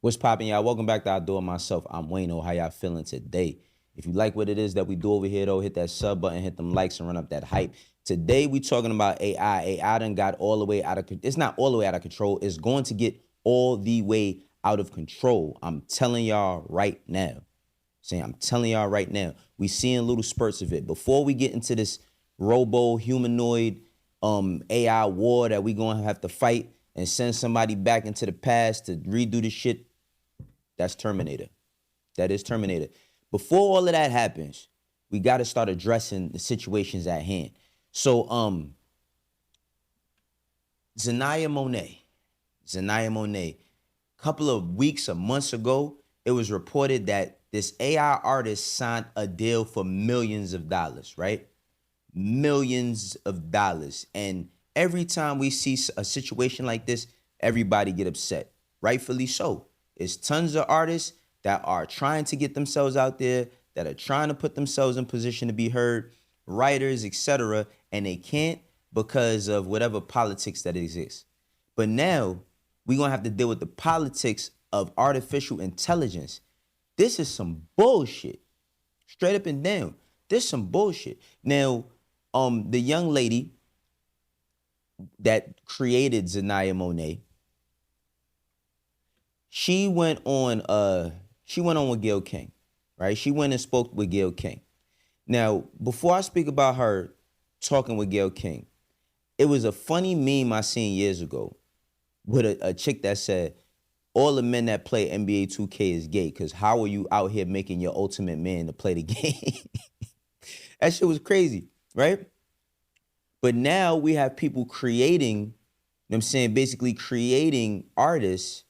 What's poppin', y'all? Welcome back to I Do It Myself. I'm Wayno. How y'all feeling today? If you like what it is that we do over here, though, hit that sub button, hit them likes, and run up that hype. Today, we talking about AI. AI done got all the way out of control. It's not all the way out of control. It's going to get all the way out of control. I'm telling y'all right now. I'm telling y'all right now. We seeing little spurts of it. Before we get into this robo-humanoid AI war that we going to have to fight and send somebody back into the past to redo the shit, that's Terminator. That is Terminator. Before all of that happens, we got to start addressing the situations at hand. So, Xania Monet, a couple of weeks or months ago, it was reported that this AI artist signed a deal for millions of dollars, right? Millions of dollars. And every time we see a situation like this, everybody get upset, rightfully so. It's tons of artists that are trying to get themselves out there, that are trying to put themselves in position to be heard, writers, etc., and they can't because of whatever politics that exists. But now we're going to have to deal with the politics of artificial intelligence. This is some bullshit. Straight up and down. This is some bullshit. Now, the young lady that created Xania Monet, she went on with Gayle King, right? She went and spoke with Gayle King. Now, before I speak about her talking with Gayle King, it was a funny meme I seen years ago with a chick that said, all the men that play NBA 2K is gay, because how are you out here making your ultimate man to play the game? That shit was crazy, right? But now we have people creating, you know what I'm saying, basically creating artists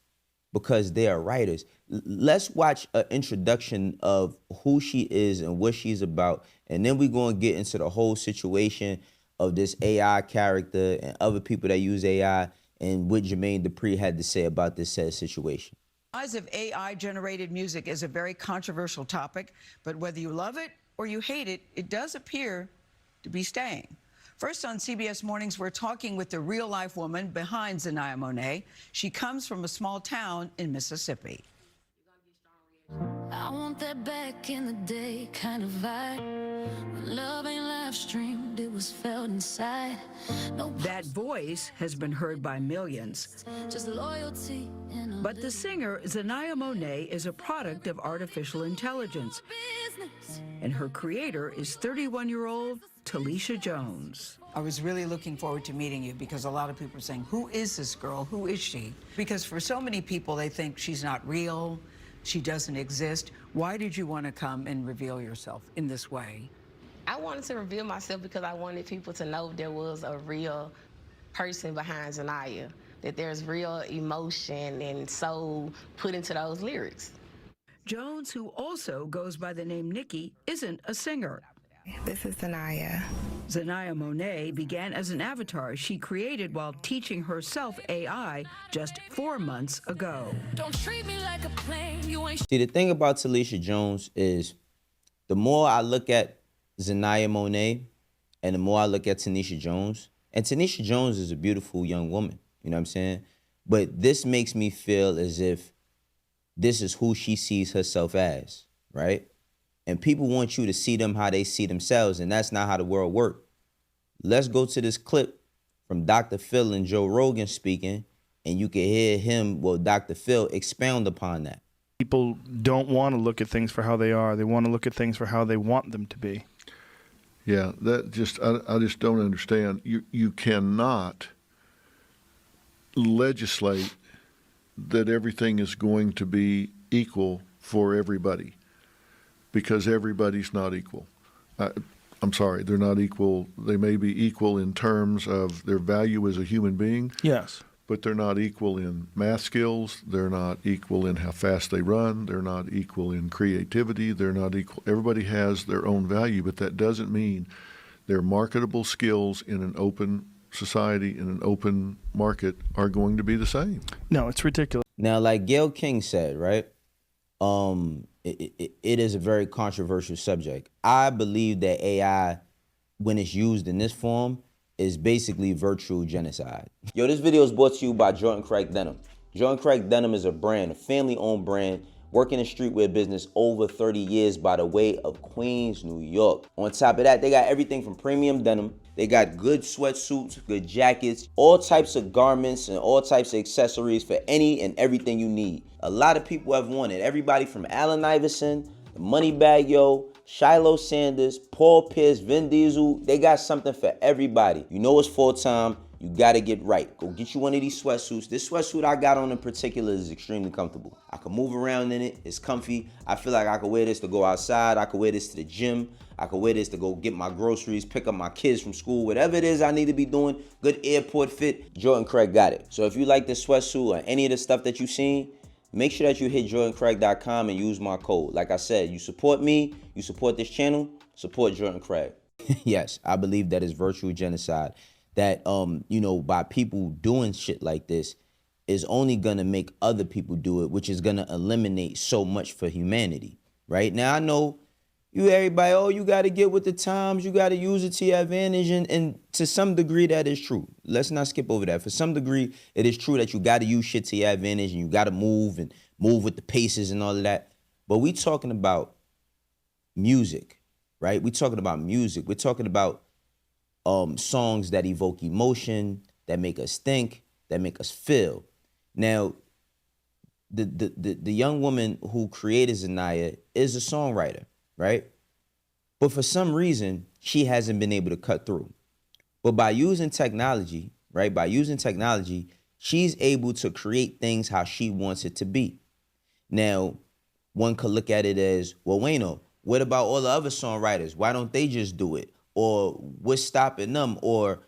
because they are writers. Let's watch an introduction of who she is and what she's about, and then we're going to get into the whole situation of this AI character and other people that use AI and what Jermaine Dupri had to say about this said situation. The rise of AI-generated music is a very controversial topic, but whether you love it or you hate it, it does appear to be staying. First on CBS Mornings, we're talking with the real-life woman behind Xania Monet. She comes from a small town in Mississippi. I want that back in the day kind of vibe. When love ain't live streamed, it was felt inside. No, that voice has been heard by millions. just loyalty and But the singer Xania Monet is a product of artificial intelligence, business. and her creator is 31-year-old Talisha Jones. I was really looking forward to meeting you because a lot of people are saying, who is this girl? Who is she? Because for so many people, they think she's not real, she doesn't exist. Why did you want to come and reveal yourself in this way? I wanted to reveal myself because I wanted people to know there was a real person behind Xania, that there's real emotion and soul put into those lyrics. Jones, who also goes by the name Nikki, isn't a singer. This is Xania. Xania Monet began as an avatar she created while teaching herself AI just 4 months ago. Don't treat me like a plane, you ain't See, the thing about Talisha Jones is the more I look at Xania Monet and the more I look at Tanisha Jones, and Tanisha Jones is a beautiful young woman, you know what I'm saying? But this makes me feel as if this is who she sees herself as, right? And people want you to see them how they see themselves, and that's not how the world works. Let's go to this clip from Dr. Phil and Joe Rogan speaking, and you can hear him, well, Dr. Phil, expound upon that. People don't want to look at things for how they are. They want to look at things for how they want them to be. Yeah, that just I just don't understand. You cannot legislate that everything is going to be equal for everybody, because everybody's not equal. I'm sorry, they're not equal. They may be equal in terms of their value as a human being. Yes. But they're not equal in math skills. They're not equal in how fast they run. They're not equal in creativity. They're not equal. Everybody has their own value, but that doesn't mean their marketable skills in an open society, in an open market, are going to be the same. No, it's ridiculous. Now, like Gayle King said, right? It is a very controversial subject. I believe that AI, when it's used in this form, is basically virtual genocide. Yo, this video is brought to you by Jordan Craig Denim. Jordan Craig Denim is a brand, a family-owned brand, working in streetwear business over 30 years by the way of Queens, New York. On top of that, they got everything from premium denim. They got good sweatsuits, good jackets, all types of garments and all types of accessories for any and everything you need. A lot of people have wanted. Everybody from Allen Iverson, the Moneybag Yo, Shiloh Sanders, Paul Pierce, Vin Diesel. They got something for everybody. You know it's full time. You gotta get right. Go get you one of these sweatsuits. This sweatsuit I got on in particular is extremely comfortable. I can move around in it. It's comfy. I feel like I could wear this to go outside. I could wear this to the gym. I could wear this to go get my groceries, pick up my kids from school, whatever it is I need to be doing. Good airport fit. Jordan Craig got it. So if you like this sweatsuit or any of the stuff that you've seen, make sure that you hit jordancraig.com and use my code. Like I said, you support me, you support this channel, support Jordan Craig. Yes, I believe that is virtual genocide. That, by people doing shit like this is only gonna make other people do it, which is gonna eliminate so much for humanity, right? Now, I know everybody, you gotta get with the times, you gotta use it to your advantage, and to some degree that is true. Let's not skip over that. For some degree, it is true that you gotta use shit to your advantage and you gotta move with the paces and all of that. But we talking about music, right? We talking about music. We're talking about songs that evoke emotion, that make us think, that make us feel. Now, the young woman who created Xania is a songwriter, right? But for some reason, she hasn't been able to cut through. But by using technology, right? By using technology, she's able to create things how she wants it to be. Now, one could look at it as, well, Wayno, what about all the other songwriters? Why don't they just do it? Or what's stopping them? Or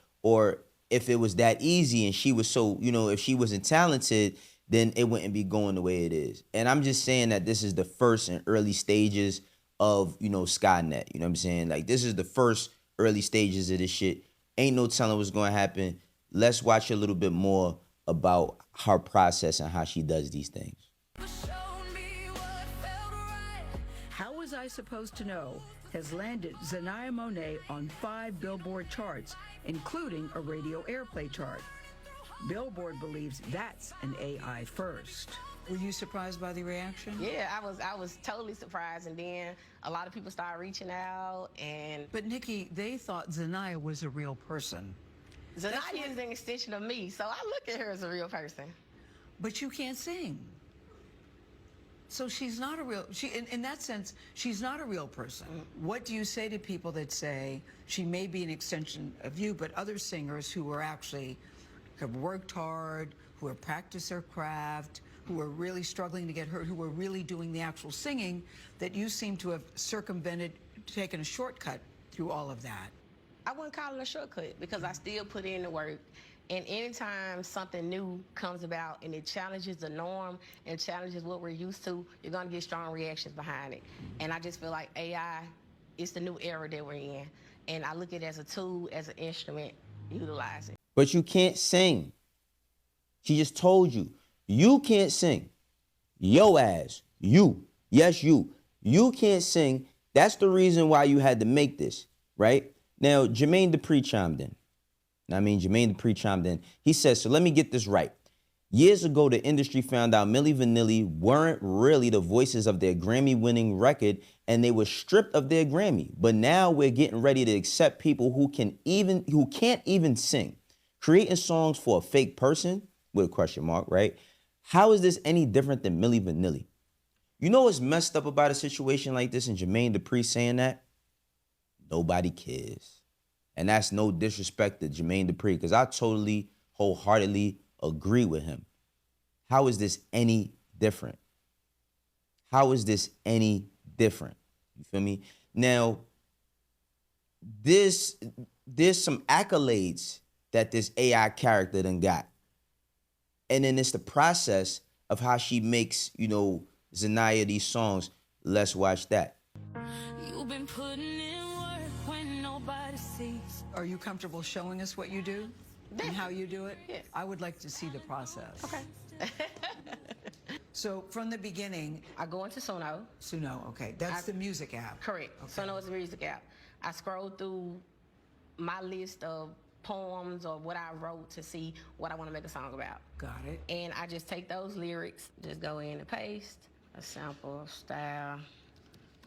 if it was that easy and she was so, if she wasn't talented, then it wouldn't be going the way it is. And I'm just saying that this is the first and early stages of, Skynet. You know what I'm saying? Like, this is the first early stages of this shit. Ain't no telling what's going to happen. Let's watch a little bit more about her process and how she does these things. How Was I Supposed to Know has landed Xania Monet on 5 Billboard charts, including a radio airplay chart. Billboard believes that's an AI first. Were you surprised by the reaction? Yeah, I was totally surprised, and then a lot of people started reaching out. But Nikki, they thought Xania was a real person. Xania is an extension of me, so I look at her as a real person. But you can't sing. So she's not a real, in that sense, she's not a real person. What do you say to people that say she may be an extension of you, but other singers who are actually, have worked hard, who have practiced their craft, who are really struggling to get heard, who are really doing the actual singing, that you seem to have circumvented, taken a shortcut through all of that? I wouldn't call it a shortcut because I still put in the work. And anytime something new comes about and it challenges the norm and challenges what we're used to, you're gonna get strong reactions behind it. And I just feel like AI is the new era that we're in. And I look at it as a tool, as an instrument, utilize it. But you can't sing. She just told you, you can't sing. Yo ass, you, yes you can't sing. That's the reason why you had to make this, right? Now, Jermaine Dupri chimed in. Jermaine Dupri chimed in. He says, so let me get this right. Years ago, the industry found out Milli Vanilli weren't really the voices of their Grammy-winning record, and they were stripped of their Grammy. But now we're getting ready to accept people who can't even sing, creating songs for a fake person with a question mark, right? How is this any different than Milli Vanilli? You know what's messed up about a situation like this and Jermaine Dupri saying that? Nobody cares. And that's no disrespect to Jermaine Dupri, because I totally, wholeheartedly agree with him. How is this any different? How is this any different? You feel me? Now, there's some accolades that this AI character done got. And then it's the process of how she makes, Xania these songs. Let's watch that. You've been putting in work when nobody sees. Are you comfortable showing us what you do and how you do it? Yes. I would like to see the process. Okay. So from the beginning, I go into Suno. Suno, okay. That's the music app. Correct. Okay. Suno is a music app. I scroll through my list of poems or what I wrote to see what I want to make a song about. Got it. And I just take those lyrics, just go in and paste a sample, style,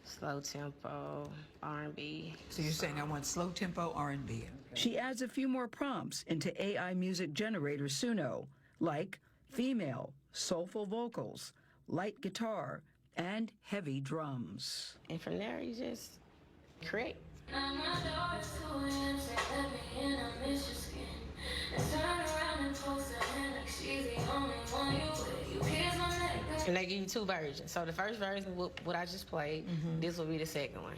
slow tempo, R&B. So you're saying I want slow tempo R&B. Okay. She adds a few more prompts into AI music generator Suno, like female, soulful vocals, light guitar, and heavy drums. And from there, you just create. And they give you two versions. So the first version, what I just played, this will be the second one.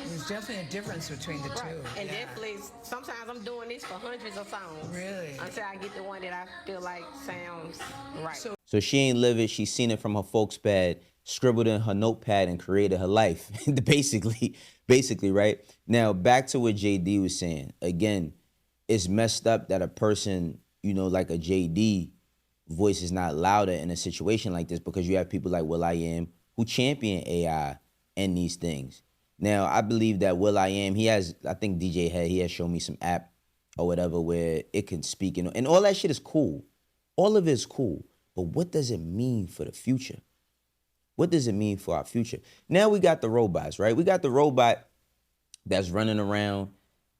There's definitely a difference between the two. And definitely, sometimes I'm doing this for hundreds of songs. Really? Until I get the one that I feel like sounds right. So she ain't live it. She seen it from her folks' bed, scribbled in her notepad, and created her life. basically, right? Now, back to what JD was saying. Again, it's messed up that a person, you know, like a JD voice is not louder in a situation like this, because you have people like will.i.am who champion AI and these things. Now, I believe that will.i.am, he has, I think DJ Head, he has shown me some app or whatever where it can speak, and all that shit is cool. All of it is cool. But what does it mean for the future? What does it mean for our future? Now we got the robots, right? We got the robot that's running around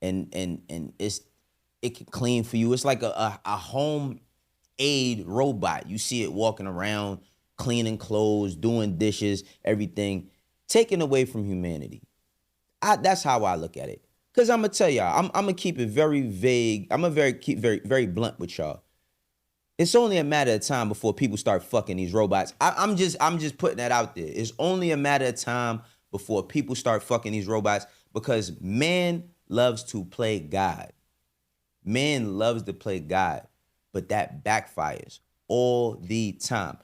and it can clean for you. It's like a home aid robot. You see it walking around, cleaning clothes, doing dishes, everything, taken away from humanity. That's how I look at it. Because I'm going to tell y'all, I'm going to keep it very vague. I'm going to keep very blunt with y'all. It's only a matter of time before people start fucking these robots. I'm just putting that out there. It's only a matter of time before people start fucking these robots, because man loves to play God. Man loves to play God, but that backfires all the time.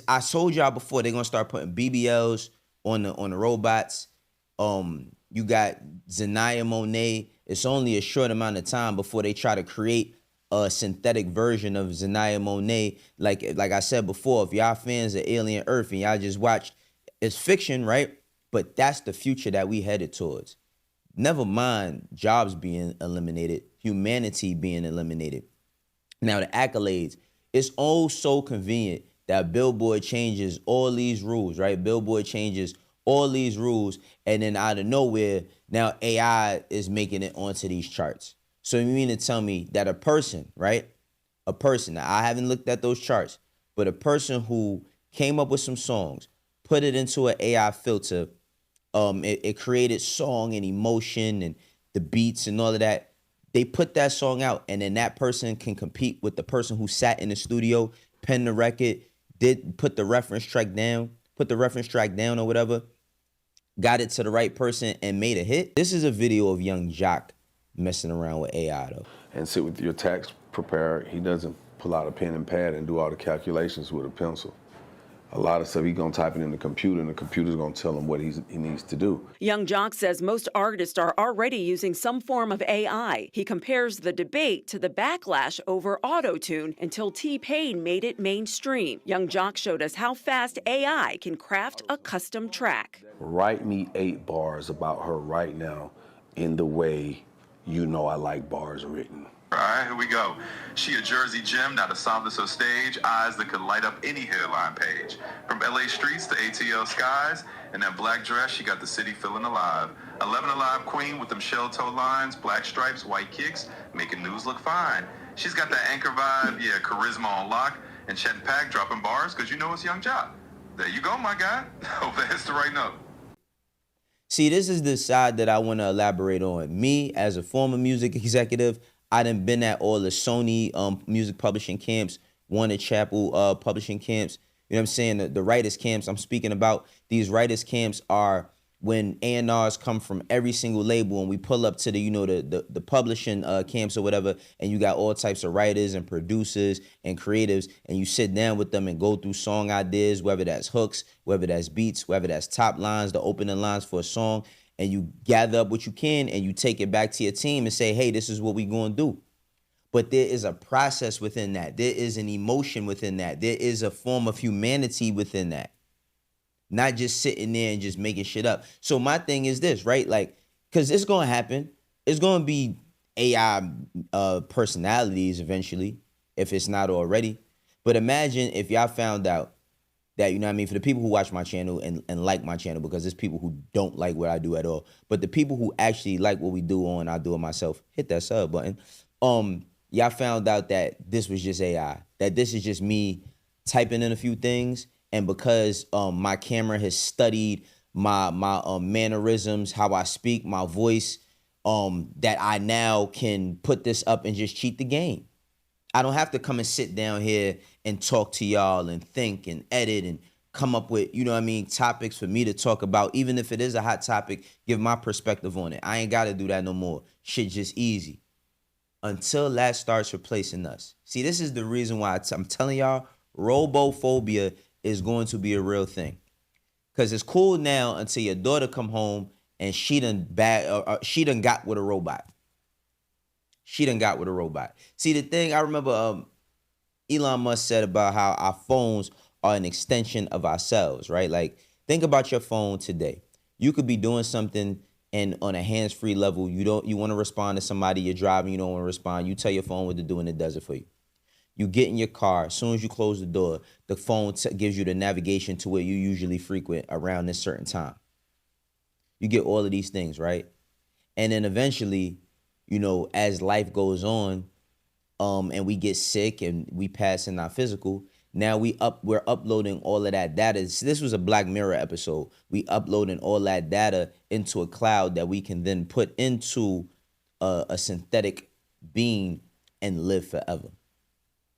I told y'all before, they're gonna start putting BBLs on the robots. You got Xania, Monet. It's only a short amount of time before they try to create a synthetic version of Xania Monet. Like I said before, if y'all fans of Alien Earth and y'all just watched, it's fiction, right? But that's the future that we headed towards. Never mind jobs being eliminated, humanity being eliminated. Now the accolades, it's all so convenient that Billboard changes all these rules, right? Billboard changes all these rules, and then out of nowhere, now AI is making it onto these charts. So you mean to tell me that a person, right? A person, now I haven't looked at those charts, but a person who came up with some songs, put it into an AI filter, it created song and emotion and the beats and all of that. They put that song out, and then that person can compete with the person who sat in the studio, penned the record, put the reference track down or whatever, got it to the right person and made a hit. This is a video of young Jock messing around with AI though. And sit with your tax preparer. He doesn't pull out a pen and pad and do all the calculations with a pencil. A lot of stuff he's gonna type it in the computer, and the computer's gonna tell him what he needs to do. Young Jock says most artists are already using some form of AI. He compares the debate to the backlash over auto-tune until T-Pain made it mainstream. Young Jock showed us how fast AI can craft a custom track. Write me 8 bars about her right now in the way you know I like bars written. All right, here we go. She a Jersey gem, not a softness or stage, eyes that could light up any headline page. From LA streets to ATL skies, in that black dress, she got the city feeling alive. 11 alive queen with them shell toe lines, black stripes, white kicks, making news look fine. She's got that anchor vibe, yeah, charisma on lock, and Chet and Pack dropping bars, because you know it's Young Jock. There you go, my guy. Hope that hits the right note. See, this is the side that I want to elaborate on. Me, as a former music executive, I done been at all the Sony music publishing camps, Warner Chappell publishing camps. You know what I'm saying? The writers camps I'm speaking about. These writers camps are when A&Rs come from every single label, and we pull up to the publishing camps or whatever, and you got all types of writers and producers and creatives, and you sit down with them and go through song ideas, whether that's hooks, whether that's beats, whether that's top lines, the opening lines for a song, and you gather up what you can and you take it back to your team and say, hey, this is what we gonna do. But there is a process within that. There is an emotion within that. There is a form of humanity within that. Not just sitting there and just making shit up. So my thing is this, right? Like, because it's going to happen. It's going to be AI personalities eventually, if it's not already. But imagine if y'all found out that, you know what I mean, for the people who watch my channel and like my channel, because there's people who don't like what I do at all. But the people who actually like what we do on I Do It Myself, hit that sub button. Y'all found out that this was just AI, that this is just me typing in a few things. And because my camera has studied my mannerisms, how I speak, my voice, that I now can put this up and just cheat the game. I don't have to come and sit down here and talk to y'all and think and edit and come up with, you know what I mean, topics for me to talk about. Even if it is a hot topic, give my perspective on it. I ain't got to do that no more. Shit just easy. Until that starts replacing us. See, this is the reason why I'm telling y'all, robophobia is going to be a real thing. Because it's cool now until your daughter come home and she done got with a robot. She done got with a robot. See, the thing, I remember Elon Musk said about how our phones are an extension of ourselves, right? Like, think about your phone today. You could be doing something and on a hands-free level, you want to respond to somebody, you're driving, you don't want to respond. You tell your phone what to do and it does it for you. You get in your car, as soon as you close the door, the phone gives you the navigation to where you usually frequent around this certain time. You get all of these things, right? And then eventually, you know, as life goes on, and we get sick and we pass in our physical, now we're uploading all of that data. This was a Black Mirror episode. We uploading all that data into a cloud that we can then put into a synthetic being and live forever.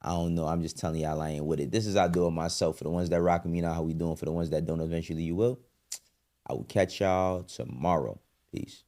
I don't know. I'm just telling y'all I ain't with it. This is I Do It Myself. For the ones that rock with me, now how we doing. For the ones that don't, eventually you will. I will catch y'all tomorrow. Peace.